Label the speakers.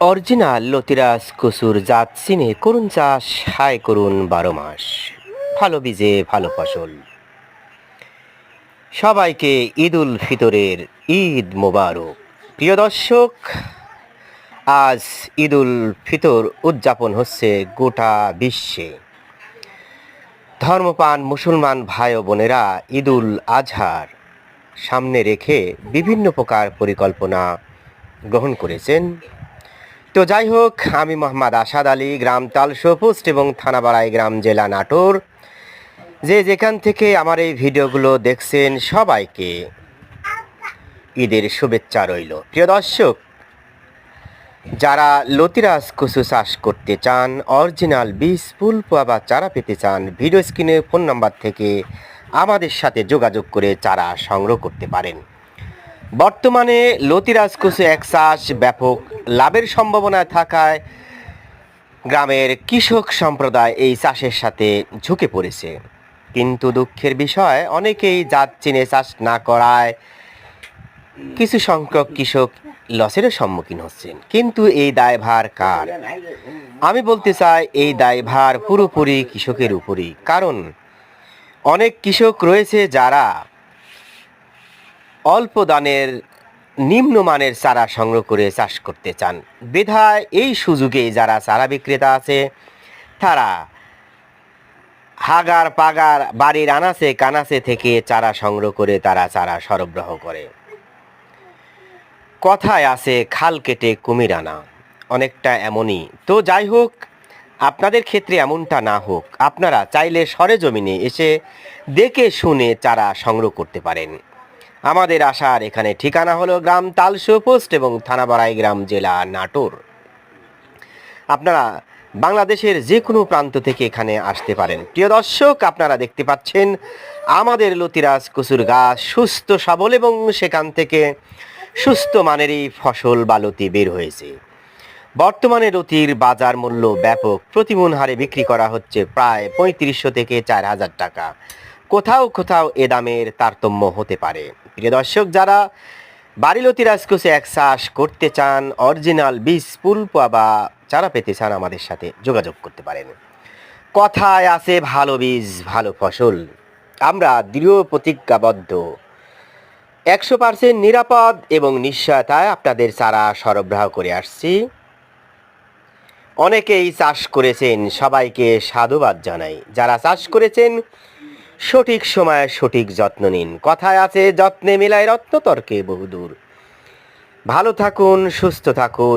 Speaker 1: Original Latiraj কচুর জাত চিনে করুন চাষ, হায় করুন 12 মাস, ভালো বীজে ভালো ফসল। সবাইকে ঈদ উল ফিতরের ঈদ মোবারক। প্রিয় দর্শক, আজ ঈদ উল ফিতর উদযাপন হচ্ছে গোটা বিশ্বে। ধর্মপ্রাণ মুসলমান ভাই ও বোনেরা ঈদ উল আজহার সামনে রেখে বিভিন্ন প্রকার পরিকল্পনা গ্রহণ করেছেন। তো যাই হোক, আমি মোহাম্মদ আসাদ আলী, গ্রাম তালশো পোস্ট এবং থানাবাড়াই গ্রাম, জেলা নাটোর। যে যেখান থেকে আমার এই ভিডিওগুলো দেখছেন সবাইকে ঈদের শুভেচ্ছা রইল। প্রিয় দর্শক, যারা লতিরাজ কচু চাষ করতে চান, অরিজিনাল বীজ ফুল বা চারা পেতে চান, ভিডিও স্ক্রিনে ফোন নাম্বার থেকে আমাদের সাথে যোগাযোগ করে চারা সংগ্রহ করতে পারেন। বর্তমানে লতিরাজ কচু এক চাষ ব্যাপক লাভের সম্ভাবনা থাকায় গ্রামের কৃষক সম্প্রদায় এই চাষের সাথে ঝুঁকে পড়েছে। কিন্তু দুঃখের বিষয়, অনেকেই জাত চিনে চাষ না করায় কিছু সংখ্যক কৃষক লসের সম্মুখীন হচ্ছেন। কিন্তু এই দায়ভার কার? আমি বলতে চাই, এই দায়ভার পুরোপুরি কৃষকের উপরই। কারণ অনেক কৃষক রয়েছে যারা অল্প দানের নিম্নমানের চারা সংগ্রহ করে চাষ করতে চান। বিধায় এই সুযোগে যারা চারা বিক্রেতা আছে, তারা হাগার পাগার বাড়ির আনাচে কানাচে থেকে চারা সংগ্রহ করে তারা চারা সরবরাহ করে। কথায় আছে খাল কেটে কুমির আনা, অনেকটা এমনই। তো যাই হোক, আপনাদের ক্ষেত্রে এমনটা না হোক। আপনারা চাইলে সরেজমিনে এসে দেখে শুনে চারা সংগ্রহ করতে পারেন। আমাদের আসার এখানে ঠিকানা হলো গ্রাম তালশো পোস্ট এবং থানাবাড়াই গ্রাম, জেলা নাটোর। আপনারা বাংলাদেশের যে কোনো প্রান্ত থেকে এখানে আসতে পারেন। প্রিয় দর্শক, আপনারা দেখতে পাচ্ছেন আমাদের লতিরাজ কচুর গাছ সুস্থ সবল এবং সেখান থেকে সুস্থ মানেরই ফসল বা লতি বের হয়েছে। বর্তমানে লতির বাজার মূল্য ব্যাপক, প্রতিমন হারে বিক্রি করা হচ্ছে প্রায় 3500 থেকে 4000 টাকা। কোথাও কোথাও এ দামের তারতম্য হতে পারে। প্রিয় দর্শক, যারা বাড়ি লতিরাজ কচু এক চাষ করতে চান, অরিজিনাল বীজ ফুল বা চারা পেতে চান, আমাদের সাথে যোগাযোগ করতে পারেন। কথায় আছে ভালো বীজ ভালো ফসল। আমরা দৃঢ় প্রতিজ্ঞাবদ্ধ, 100% নিরাপদ এবং নিশ্চয়তায় আপনাদের চারা সরবরাহ করে আসছি। অনেকেই চাষ করেছেন, সবাইকে সাধুবাদ জানাই। যারা চাষ করেছেন, সঠিক সময়ে সঠিক যত্ন নিন। কথায় আছে যত্নে মেলায় রত্ন, তর্কে বহুদূর। ভালো থাকুন, সুস্থ থাকুন।